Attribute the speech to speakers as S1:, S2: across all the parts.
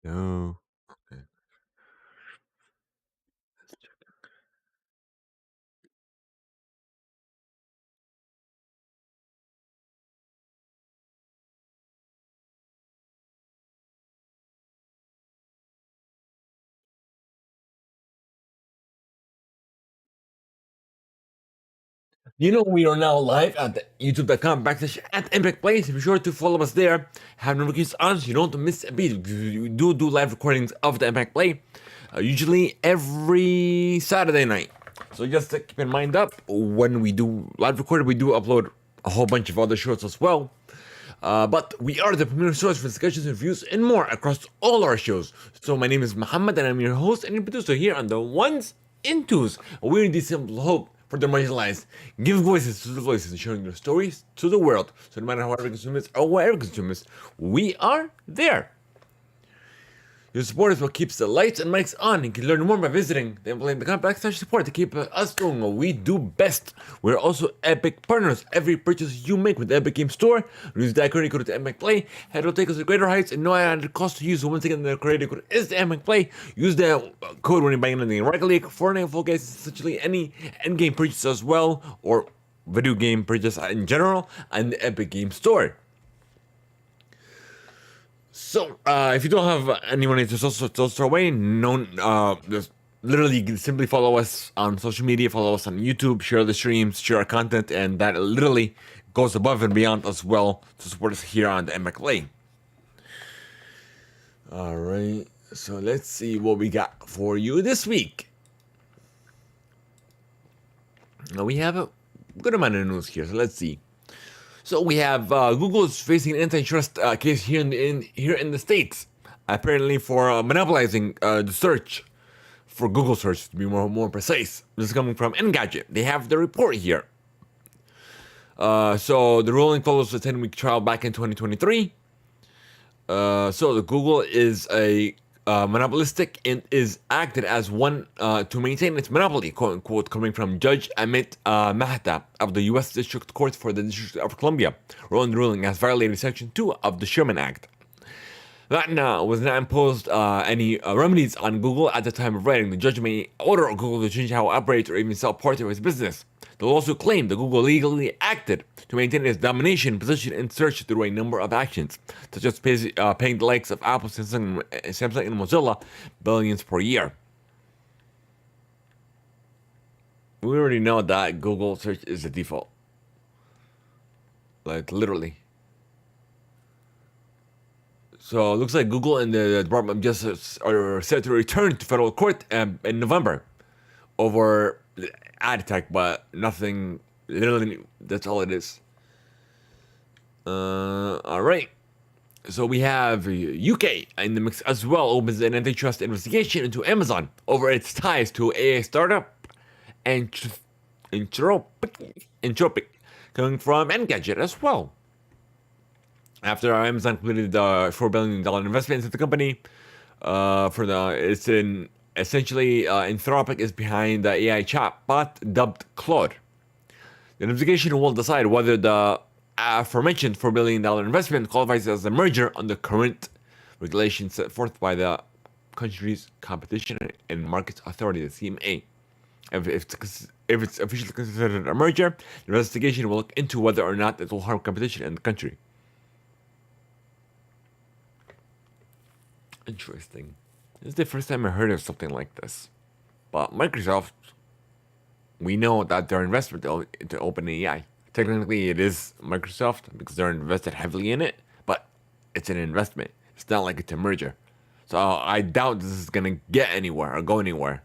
S1: No. Okay. You know, we are now live at youtube.com backslash at Impact Play. So be sure to follow us there. Have notifications on so you don't miss a beat. We do live recordings of the Impact Play, usually every Saturday night. So just keep in mind up when we do live recording, we do upload a whole bunch of other shorts as well. But we are the premier source for discussions, reviews, and more across all our shows. So my name is Muhammad, and I'm your host and your producer here on the ones and twos. We're in the simple hope for the marginalized, give voices to the voices, and sharing their stories to the world. So no matter how we consume it or wherever consume it, we are there. Your support is what keeps the lights and mics on. You can learn more by visiting the backslash support to keep us doing what we do best. We're also Epic partners. Every purchase you make with the Epic Game Store, use that credit code to Epic Play, and it'll take us to greater heights and no added cost to use. So once again, the credit code is the Epic Play. Use the code when you're buying anything in Rocket League, Fortnite, Full Guys, essentially any endgame purchase as well, or video game purchase in general, and the Epic Game Store. So, if you don't have anyone to social away, just literally simply follow us on social media, follow us on YouTube, share the streams, share our content, and that literally goes above and beyond as well to support us here on the MXLA. All right, so let's see what we got for you this week. Now we have a good amount of news here, so let's see. So we have Google is facing an antitrust case here in the States, apparently for monopolizing the search for Google search to be more precise. This is coming from Engadget. They have the report here. So the ruling follows a 10-week trial back in 2023. So the Google is a monopolistic and is acted as one to maintain its monopoly, quote unquote, coming from Judge Amit Mehta of the U.S. District Court for the District of Columbia. Ruling has violated Section 2 of the Sherman Act. That was not imposed any remedies on Google at the time of writing. The judge may order Google to change how it operates or even sell parts of its business. The lawsuit claimed that Google legally acted to maintain its domination position in search through a number of actions, such as paying the likes of Apple, Samsung, and Mozilla billions per year. We already know that Google search is the default. Like, literally. So it looks like Google and the Department of Justice are set to return to federal court in November over ad attack, but nothing. Literally, that's all it is. All right. So we have UK in the mix as well. Opens an antitrust investigation into Amazon over its ties to a startup and Entropic, coming from Engadget as well. After Amazon completed the $4 billion investment into the company, it's in essentially Anthropic is behind the AI chatbot dubbed Claude. The investigation will decide whether the aforementioned $4 billion investment qualifies as a merger under current regulations set forth by the country's Competition and Markets Authority, the CMA. If it's officially considered a merger, the investigation will look into whether or not it will harm competition in the country. Interesting. This is the first time I heard of something like this. But Microsoft, we know that their investment into OpenAI. Technically, it is Microsoft because they're invested heavily in it, but it's an investment. It's not like it's a merger. So I doubt this is gonna get anywhere or go anywhere.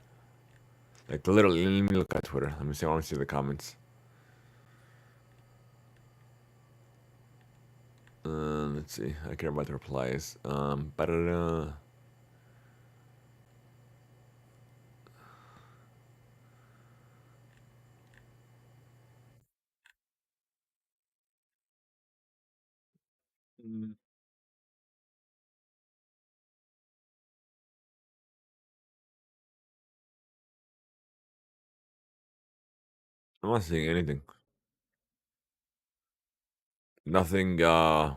S1: Like literally, let me look at Twitter. Let me see. I want to see the comments. Let's see. I care about the replies. Ba-da-da. Mm, I'm not seeing anything. Nothing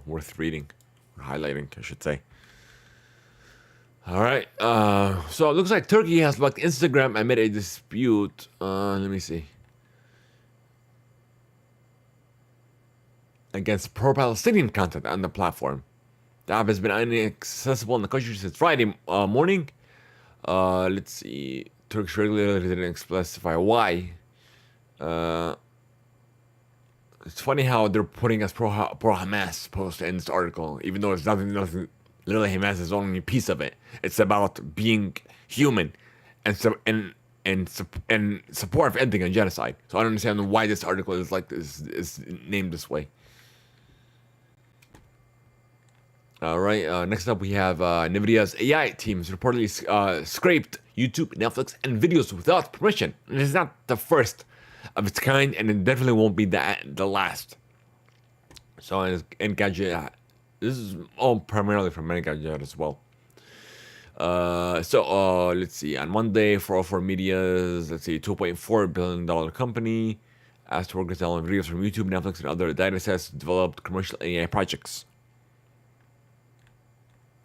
S1: worth reading or highlighting, I should say. All right. So it looks like Turkey has blocked Instagram amid a dispute. Let me see. Against pro-Palestinian content on the platform. The app has been inaccessible in the country since Friday morning. Let's see. Turkish regulator didn't specify why. It's funny how they're putting us pro Hamas post in this article, even though it's nothing. Literally, Hamas is only a piece of it. It's about being human, and and support of ending a genocide. So I don't understand why this article is like this, is named this way. All right. Next up, we have NVIDIA's AI teams reportedly scraped YouTube, Netflix, and videos without permission. And it's not the first of its kind, and it definitely won't be the last. So, Engadget, this is all primarily from Engadget as well. Let's see. On Monday, 404 Media's, let's see, $2.4 billion company asked to work with on videos from YouTube, Netflix, and other datasets to develop commercial AI projects.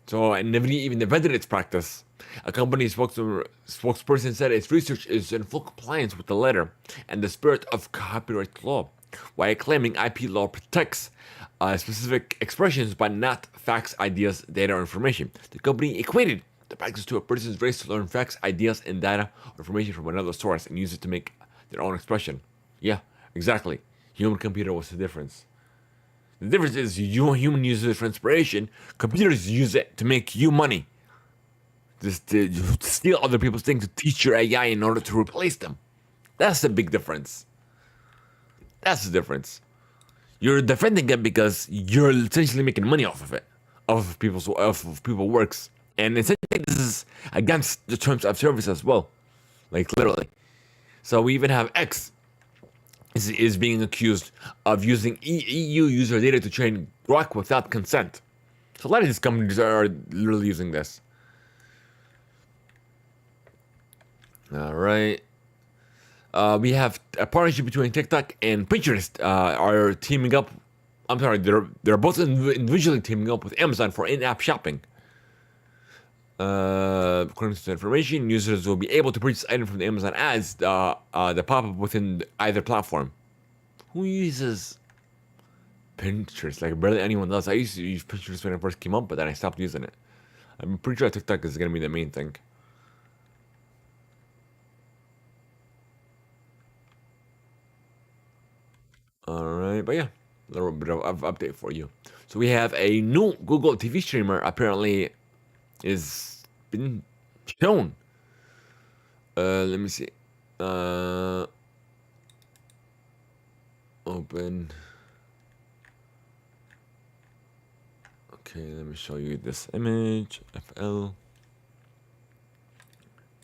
S1: So NVIDIA even defended its practice. A company spokesperson said its research is in full compliance with the letter and the spirit of copyright law, while claiming IP law protects specific expressions but not facts, ideas, data, or information. The company equated the practice to a person's race to learn facts, ideas, and data or information from another source and use it to make their own expression. Yeah, exactly. Human computer, what's the difference? The difference is human uses it for inspiration. Computers use it to make you money. Just to steal other people's things to teach your AI in order to replace them. That's the big difference. That's the difference. You're defending it because you're essentially making money off of it, off of people's works, and essentially this is against the terms of service as well, like literally. So we even have X is being accused of using EU user data to train Grok without consent. So a lot of these companies are literally using this. All right. We have a partnership between TikTok and Pinterest are teaming up. I'm sorry, they're both individually teaming up with Amazon for in-app shopping. According to the information, users will be able to purchase items from the Amazon ads that pop up within either platform. Who uses Pinterest? Like barely anyone does. I used to use Pinterest when it first came up, but then I stopped using it. I'm pretty sure TikTok is gonna be the main thing. All right, but yeah, a little bit of update for you. So we have a new Google TV streamer apparently is been shown. Let me see. Open. Okay, let me show you this image. FL.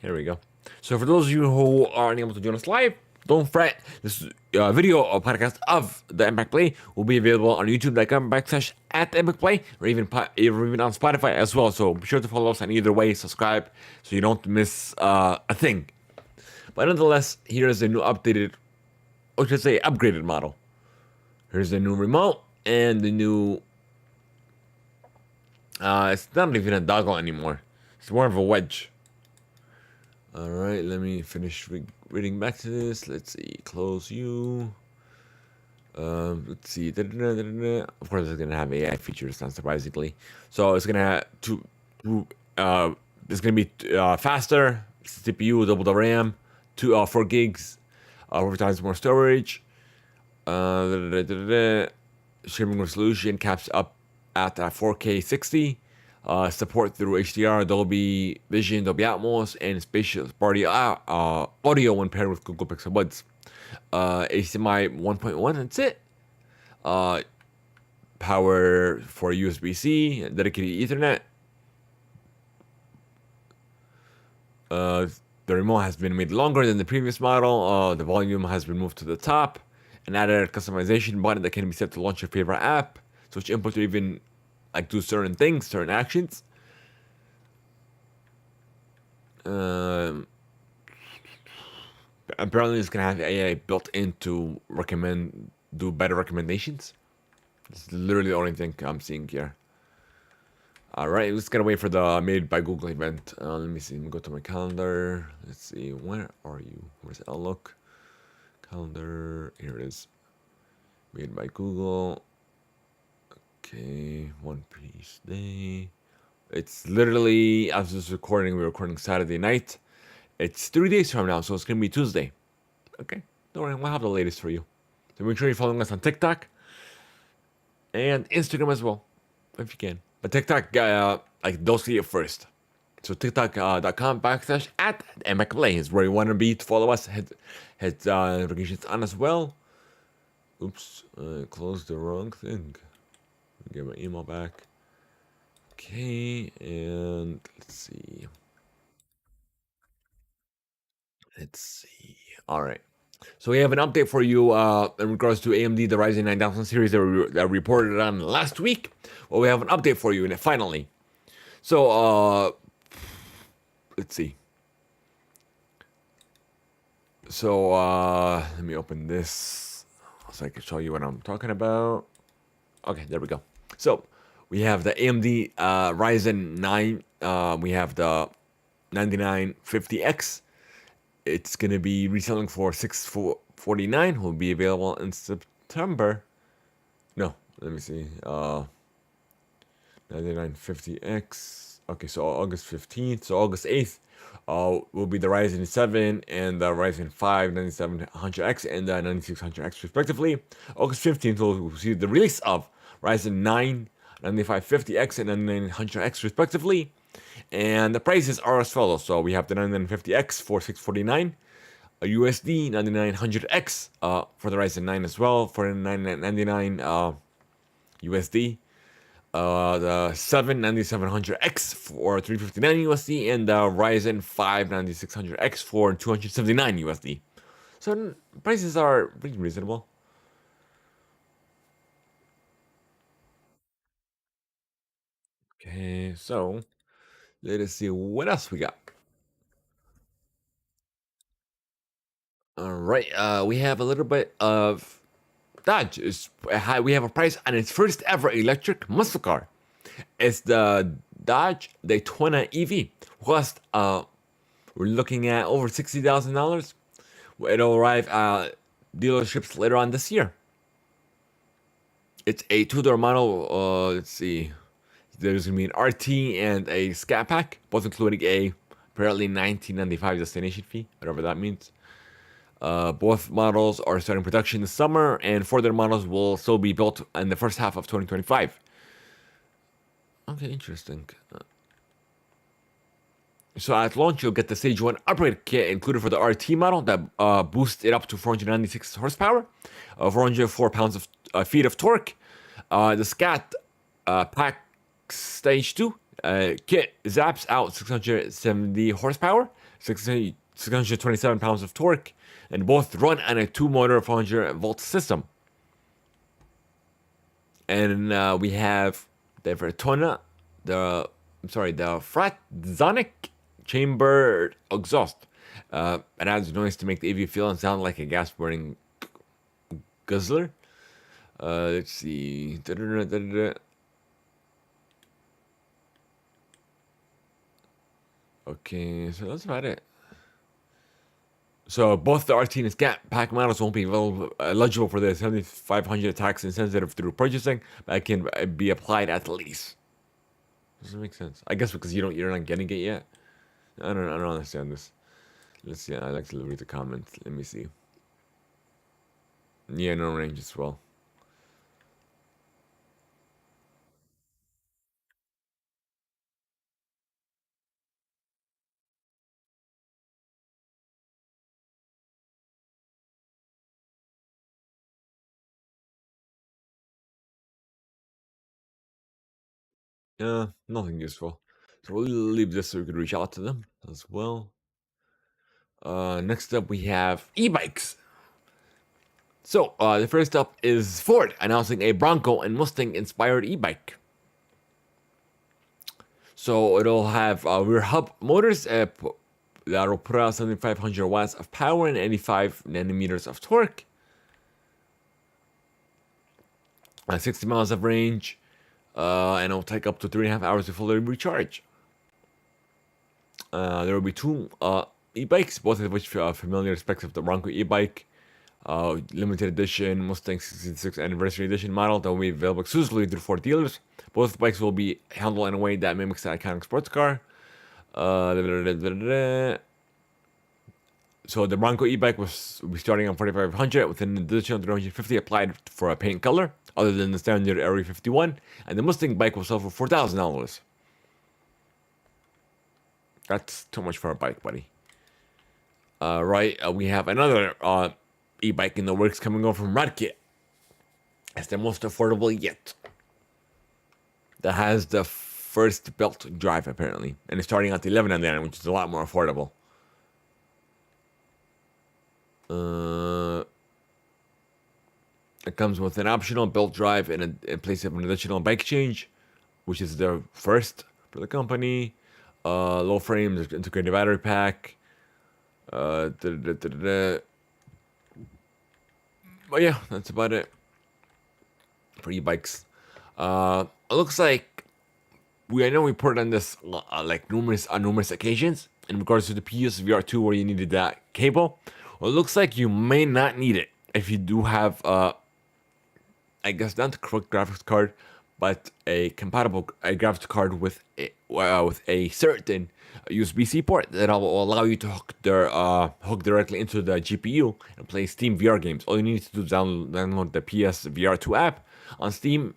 S1: Here we go. So for those of you who are unable to join us live, don't fret. This video or podcast of the Impact Play will be available on youtube.com/@Theimpactplay or even on Spotify as well. So be sure to follow us on either way, subscribe so you don't miss a thing. But nonetheless, here is a new updated, or should I say upgraded model. Here's the new remote and the new, it's not even a dongle anymore. It's more of a wedge. All right, let me finish reading back to this. Let's see, close you. Let's see. Of course, it's gonna have AI features, not surprisingly. So it's gonna have it's gonna be faster CPU, double the RAM, 4 gigs, 4 times more storage. Streaming resolution caps up at 4K 60. Support through HDR, Dolby Vision, Dolby Atmos, and spatial audio when paired with Google Pixel Buds. HDMI 1.1, that's it. Power for USB-C, dedicated Ethernet. The remote has been made longer than the previous model. The volume has been moved to the top. An added customization button that can be set to launch your favorite app, switch input, or even like do certain things, certain actions. Apparently, it's gonna have AI built in to do better recommendations. It's literally the only thing I'm seeing here. All right, let's gotta wait for the made by Google event. Let me see. Let me go to my calendar. Let's see. Where are you? Where's Outlook? Calendar. Here it is. Made by Google. Okay, One Piece Day. It's literally, as this recording, we're recording Saturday night. It's 3 days from now, so it's gonna be Tuesday. Okay, don't worry, we'll have the latest for you. So make sure you're following us on TikTok and Instagram as well, if you can. But TikTok, like, they'll see it first. So TikTok.com/@Theimpactplay is where you want to be to follow us. Hit notifications on as well. Oops, I closed the wrong thing. Get my email back. Okay, and let's see. All right. So we have an update for you in regards to AMD, the Ryzen 9000 series that we reported on last week. Well, we have an update for you, and finally. So, let's see. So, let me open this so I can show you what I'm talking about. Okay, there we go. So, we have the AMD Ryzen 9. We have the 9950X. It's going to be reselling for $649. Will be available in September. No, let me see. 9950X. Okay, so August 15th. So August 8th will be the Ryzen 7 and the Ryzen 5 9700X and the 9600X respectively. August 15th we'll see the release of Ryzen 9 9550X and 9900X respectively. And the prices are as follows. So we have the 9950X for $649, a USD 9900X for the Ryzen 9 as well for $999 USD. The 7 9700X for $359 USD, and the Ryzen 5 9600X for $279 USD. So prices are pretty reasonable. Okay, so let us see what else we got. All right, we have a little bit of Dodge. We have a price on its first ever electric muscle car. It's the Dodge Daytona EV. Cost we're looking at over $60,000. It'll arrive at dealerships later on this year. It's a two-door model. Let's see. There's gonna be an RT and a Scat Pack, both including a apparently $19.95 destination fee, whatever that means. Both models are starting production this summer, and further models will still be built in the first half of 2025. Okay, interesting. So at launch, you'll get the Stage 1 upgrade kit included for the RT model that boosts it up to 496 horsepower, 404 pounds of feet of torque. The Scat Pack Stage 2 kit zaps out 670 horsepower, 627 pounds of torque, and both run on a 2-motor 400-volt system. And we have the Vertona, the Fratzonic chamber exhaust. It adds noise to make the EV feel and sound like a gas-burning guzzler. Let's see. Okay, so that's about it. So both the RT and Scat Pack models won't be eligible for the 7500 tax incentive through purchasing, but it can be applied at lease. Does that make sense? I guess because you're not getting it yet. I don't understand this. Let's see. I like to read the comments. Let me see. Yeah, no range as well. Yeah, nothing useful. So we'll leave this so we could reach out to them as well. Next up we have e-bikes. So the first up is Ford announcing a Bronco and Mustang inspired e-bike. So it'll have rear hub motors that'll put out 7,500 watts of power and 85 nanometers of torque. 60 miles of range. and it'll take up to 3.5 hours to fully recharge. There will be two e-bikes, both of which are familiar specs of the Bronco e-bike. Limited edition Mustang 66 anniversary edition model that will be available exclusively through Ford dealers. Both bikes will be handled in a way that mimics the iconic sports car. So the Bronco e-bike will be starting on 4,500 with an additional 350 applied for a paint color, other than the standard Area 51, and the Mustang bike will sell for $4,000. That's too much for a bike, buddy. We have another e-bike in the works coming over from Radkit. It's the most affordable yet. That has the first belt drive apparently, and it's starting at the 1199, which is a lot more affordable. It comes with an optional belt drive in place of an additional bike change, which is the first for the company. Low frames, integrated battery pack. But yeah, that's about it for e-bikes. It looks like I know we put on this like numerous occasions in regards to the PSVR 2 where you needed that cable. Well, it looks like you may not need it if you do have I guess not the correct graphics card, but a compatible graphics card with a certain USB-C port that will allow you to hook directly into the GPU and play Steam VR games. All you need to do is download the PSVR 2 app on Steam,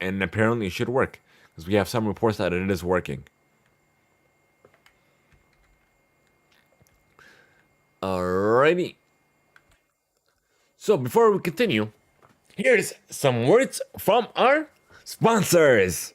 S1: and apparently it should work because we have some reports that it is working. Alrighty. So before we continue, here's some words from our sponsors.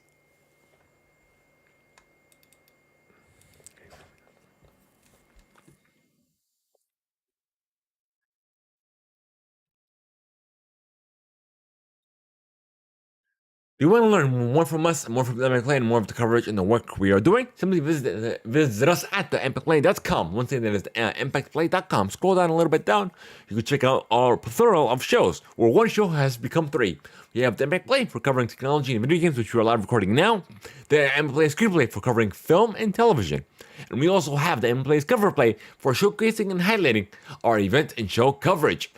S1: Do you want to learn more from us, more from the Theimpactplay, and more of the coverage and the work we are doing? Simply visit us at theimpactplay.com. Once again, that is theimpactplay.com. Scroll down a little bit down. You can check out our plethora of shows, where one show has become three. We have the Impact Play for covering technology and video games, which we are live recording now. The Impact Play Screenplay for covering film and television. And we also have the Impact Play's Cover Play for showcasing and highlighting our event and show coverage.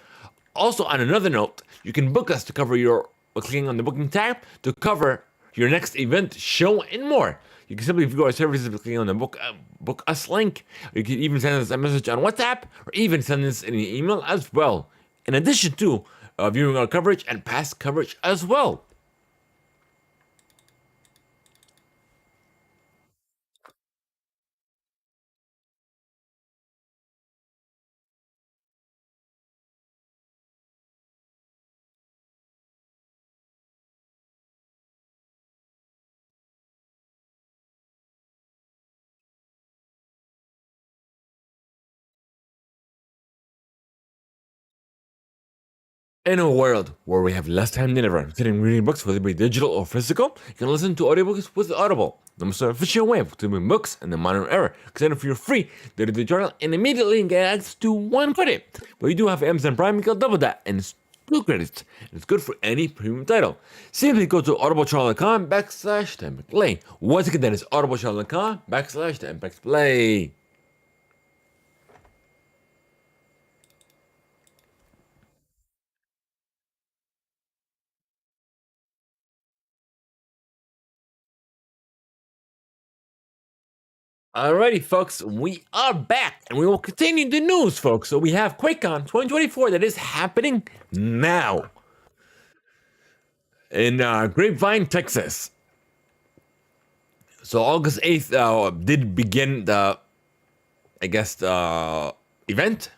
S1: Also, on another note, you can book us to cover your clicking on the booking tab to cover your next event, show, and more. You can simply view our services by clicking on the book us link. You can even send us a message on WhatsApp or even send us an email as well. In addition to viewing our coverage and past coverage as well. In a world where we have less time than ever sitting reading books, whether it be digital or physical, you can listen to audiobooks with Audible, the most efficient way of consuming books in the modern era. Sign up for your free daily journal and immediately get access to 1 credit. But you do have Amazon Prime, you can double that, and it's 2 credits. And it's good for any premium title. Simply go to audibletrial.com/Theimpactplay. Once again, that is audibletrial.com/Theimpactplay. Alrighty, folks, we are back and we will continue the news, folks. So we have Quakecon 2024 that is happening now in Grapevine, Texas. So August 8th did begin the, I guess, the event.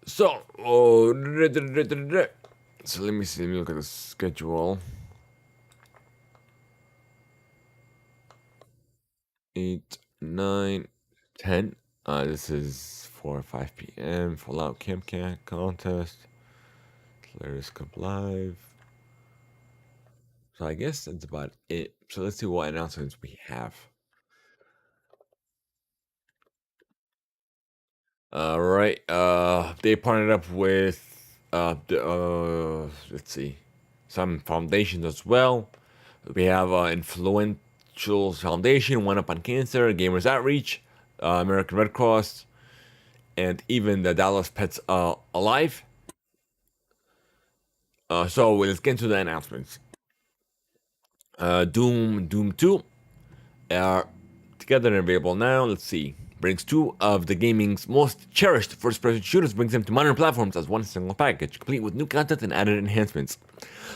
S1: So, so let me see, let me look at the schedule. 8, 9, 10. This is 4 or 5 p.m. Fallout Camp contest. Players Cup Live. So I guess that's about it. So let's see what announcements we have. Alright, they partnered up with let's see. some foundations as well. We have Influential Foundation, One Up on Cancer, Gamers Outreach, American Red Cross, and even the Dallas Pets Alive. So let's get into the announcements. Doom 2 are together and available now. Let's see. Brings two of the gaming's most cherished first-person shooters, brings them to modern platforms as one single package, complete with new content and added enhancements.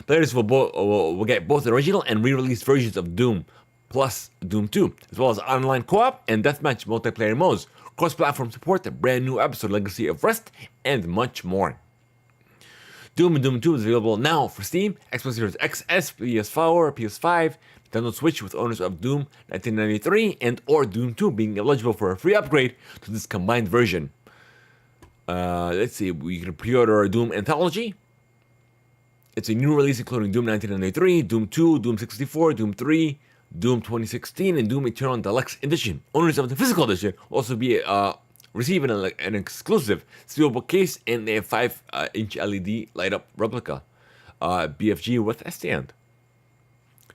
S1: Players will get both original and re-released versions of Doom, plus Doom 2, as well as online co-op and deathmatch multiplayer modes, cross-platform support, a brand new episode Legacy of Rest, and much more. Doom and Doom 2 is available now for Steam, Xbox Series XS, PS4, PS5, Nintendo Switch with owners of Doom 1993 and or Doom 2 being eligible for a free upgrade to this combined version. Let's see, we can pre-order Doom Anthology. It's a new release including Doom 1993, Doom 2, Doom 64, Doom 3, Doom 2016, and Doom Eternal Deluxe Edition. Owners of the physical edition will also be receiving an exclusive steelbook case and a 5-inch LED light-up replica BFG with a stand.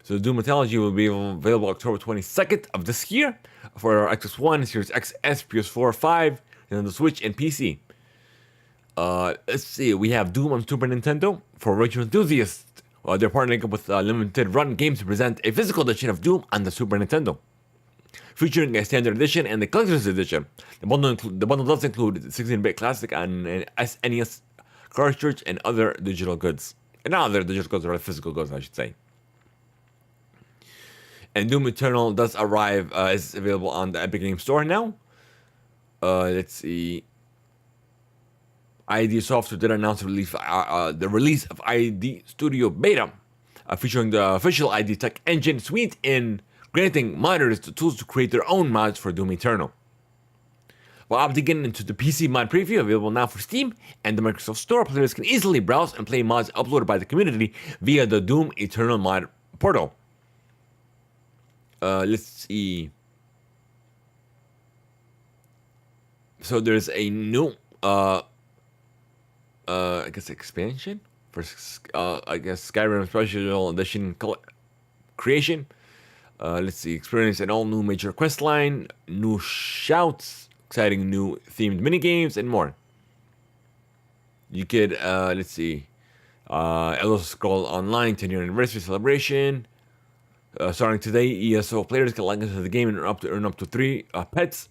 S1: So Doom Anthology will be available October 22nd of this year for Xbox One, Series XS, PS4, 5, and the Switch and PC. Let's see, we have Doom on Super Nintendo for retro enthusiasts. They're partnering up with Limited Run Games to present a physical edition of Doom on the Super Nintendo, featuring a standard edition and the collector's edition. The bundle does include 16-bit classic and an SNES cartridge and other digital goods. And not other digital goods, or physical goods, I should say. And Doom Eternal does arrive, is available on the Epic Games Store now. Let's see. ID Software did announce the release of ID Studio Beta, featuring the official ID Tech engine suite and granting modders the tools to create their own mods for Doom Eternal. While opting into the PC mod preview, available now for Steam and the Microsoft Store, players can easily browse and play mods uploaded by the community via the Doom Eternal mod portal. Let's see. So there's a new, I guess, expansion for, I guess, Skyrim Special Edition creation. Let's see, experience an all-new major quest line, new shouts, exciting new themed minigames, and more. You could, let's see, Elder Scrolls Online 10-year anniversary celebration. Starting today, ESO players can log into the game and earn up to 3 pets.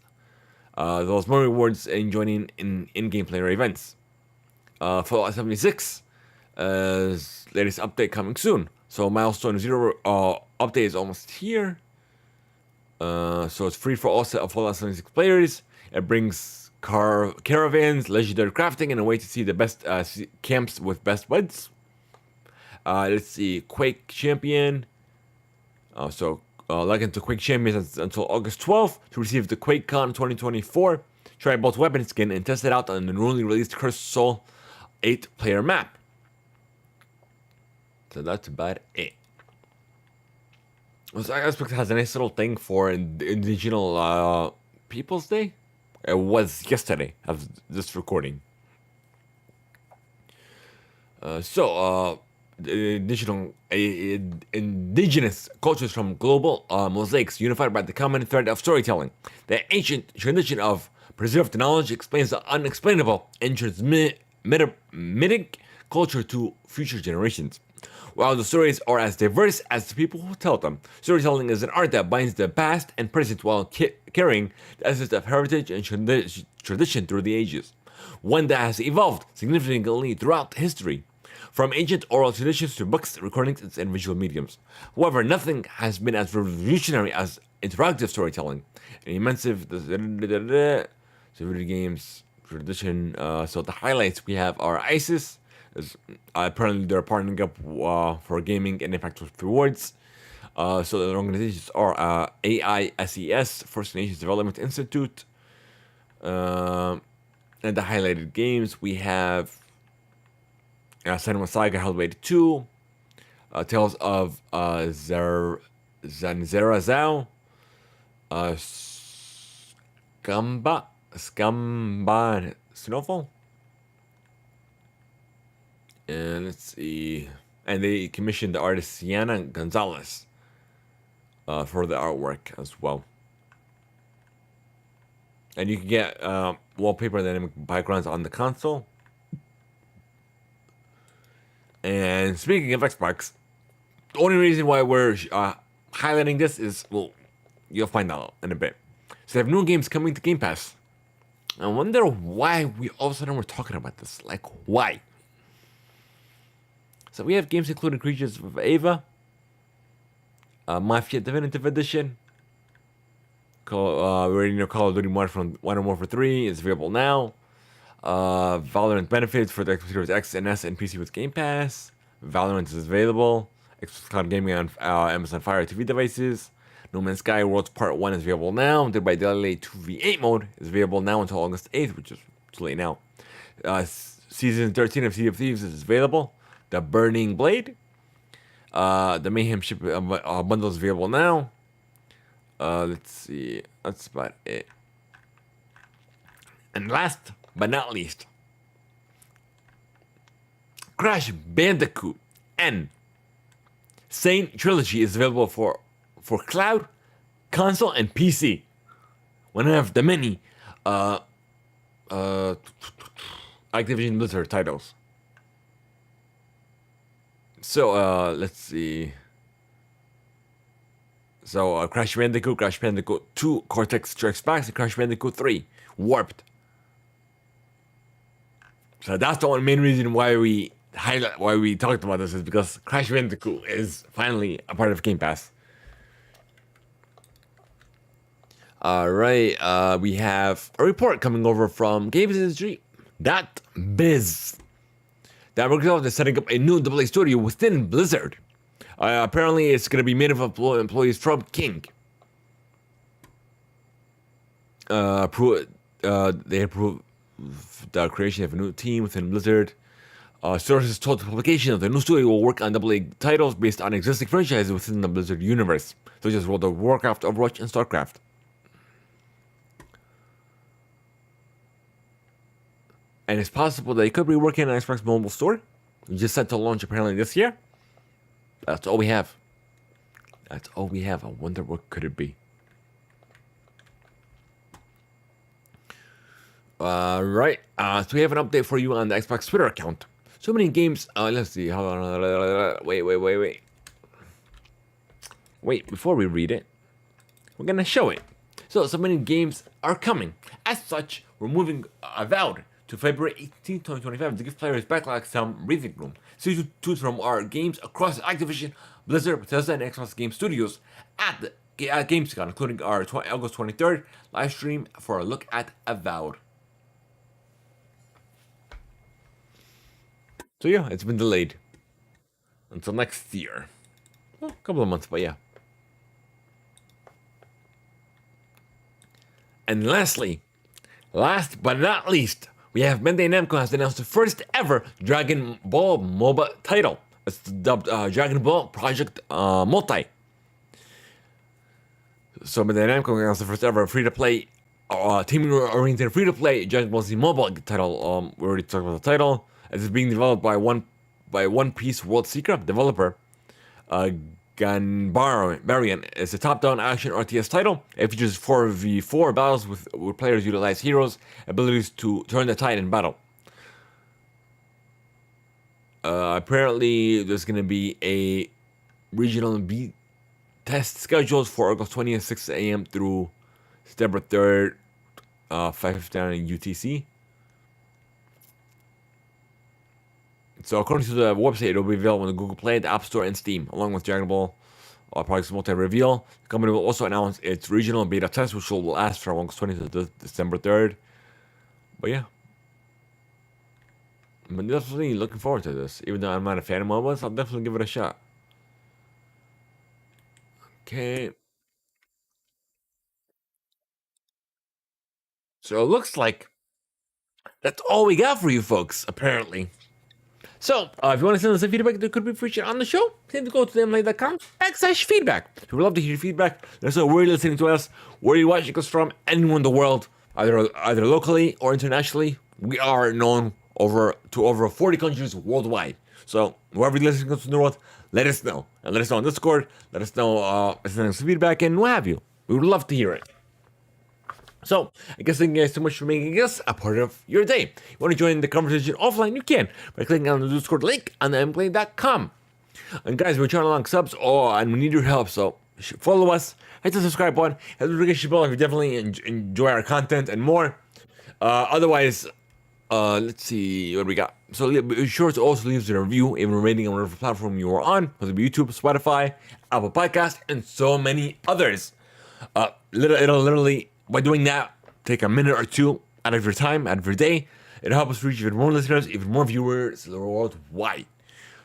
S1: Those more rewards in joining in-game player events. Fallout 76, latest update coming soon. So Milestone 0 update is almost here. So it's free for all set of Fallout 76 players. It brings caravans, legendary crafting, and a way to see the best camps with best buds. Let's see, Quake Champion. Log into Quake Champions until August 12th to receive the Quakecon 2024. Try both weapon skin and test it out on the newly released Cursed Soul 8-player map. So that's about it. So I expect it has a nice little thing for Indigenous Peoples Day. It was yesterday of this recording. Indigenous cultures from global mosaics unified by the common thread of storytelling. The ancient tradition of preserved knowledge explains the unexplainable and transmitting culture to future generations. While the stories are as diverse as the people who tell them, storytelling is an art that binds the past and present while carrying the essence of heritage and tradition through the ages. One that has evolved significantly throughout history, from ancient oral traditions to books, recordings, and visual mediums. However, nothing has been as revolutionary as interactive storytelling. An immense video games tradition. So the highlights we have are ISIS. Apparently they're partnering up for gaming and impact with rewards. So the organizations are AISES, First Nations Development Institute. And the highlighted games we have Senua Saga Hellblade 2, Tales of Zanzerazao, Scamba Snowfall. And let's see. And they commissioned the artist Sienna Gonzalez for the artwork as well. And you can get wallpaper and dynamic backgrounds on the console. And speaking of Xbox, the only reason why we're highlighting this is, well, you'll find out in a bit. So they have new games coming to Game Pass. I wonder why we all of a sudden we're talking about this. Like, why? So we have games including Creatures of Ava, Mafia Definitive Edition, we already know Call of Duty Modern Warfare 3 is available now. Valorant benefits for the Xbox Series X and S and PC with Game Pass. Valorant is available. Xbox Cloud Gaming on Amazon Fire TV devices. No Man's Sky Worlds Part 1 is available now. Dead by Daylight 2v8 mode is available now until August 8th, which is too late now. Season 13 of Sea of Thieves is available. The Burning Blade. The Mayhem Ship bundle is available now. Let's see. That's about it. And last but not least, Crash Bandicoot N Sane Trilogy is available for cloud, console, and PC. One of the many Activision Blizzard titles. So let's see. So Crash Bandicoot 2, Cortex Strikes Back, and Crash Bandicoot 3, Warped. So that's the only main reason why we talked about this, is because Crash Bandicoot is finally a part of Game Pass. Alright, we have a report coming over from Games Industry.biz that Microsoft is setting up a new AA studio within Blizzard. Apparently, it's going to be made of employees from King. They approved the creation of a new team within Blizzard. Sources told the publication that the new studio will work on AA titles based on existing franchises within the Blizzard universe, such as World of Warcraft, Overwatch, and StarCraft. And it's possible they could be working on Xbox Mobile Store, just set to launch apparently this year. That's all we have. I wonder what could it be. Right. So we have an update for you on the Xbox Twitter account. So many games. Let's see. Hold on. Wait. Wait, before we read it, we're gonna show it. So many games are coming. As such, we're moving Avowed to February 18, 2025 to give players backlog some breathing room. So you choose from our games across Activision, Blizzard, Bethesda, and Xbox Game Studios at Gamescom, including our August 23rd live stream for a look at Avowed. So yeah, it's been delayed until next year. Well, a couple of months, but yeah. And lastly, last but not least, we have Bandai Namco has announced the first ever Dragon Ball MOBA title. It's dubbed Dragon Ball Project Multi. So Bandai Namco announced the first ever free-to-play, team-oriented free-to-play Dragon Ball Z mobile title. We already talked about the title. It's being developed by One Piece World Secret developer. Ganbarian is a top-down action RTS title. It features 4v4 battles where players utilize heroes' abilities to turn the tide in battle. Apparently, there's going to be a regional beat test scheduled for August 20th, 6 a.m. through September 3rd, 5:59 UTC. So according to the website, it will be available on Google Play, the App Store, and Steam, along with Dragon Ball Project Multi Reveal. The company will also announce its regional beta test, which will last from August 20th to December 3rd. But yeah, I'm definitely looking forward to this. Even though I'm not a fan of MOBAs, I'll definitely give it a shot. Okay. So it looks like that's all we got for you folks, apparently. So, if you want to send us a feedback that could be featured on the show, please go to theimpactplay.com/feedback. We would love to hear your feedback. Let us know where you're listening to us, where you're watching us from, anywhere in the world, either locally or internationally. We are known to over 40 countries worldwide. So wherever you're listening to the world, let us know. And let us know on Discord. Let us know, send us feedback and what have you. We would love to hear it. So, I guess thank you guys so much for making us a part of your day. If you want to join the conversation offline, you can by clicking on the Discord link on the theimpactplay.com. And guys, we're trying to unlock subs, and we need your help, so follow us, hit the subscribe button, hit the notification bell if you definitely enjoy our content and more. Otherwise, let's see what we got. So be sure to also leave a review, even a rating on whatever platform you are on, whether it be YouTube, Spotify, Apple Podcast, and so many others. It'll literally, by doing that, take a minute or two out of your time, out of your day. It'll help us reach even more listeners, even more viewers worldwide.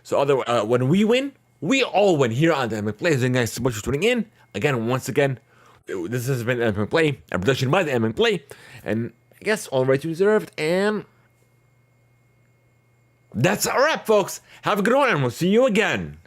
S1: So when we win, we all win here on the Theimpactplay. Thank you guys so much for tuning in. Again, once again, this has been Theimpactplay, a production by the Theimpactplay, and I guess all rights reserved. And that's a wrap, folks. Have a good one, and we'll see you again.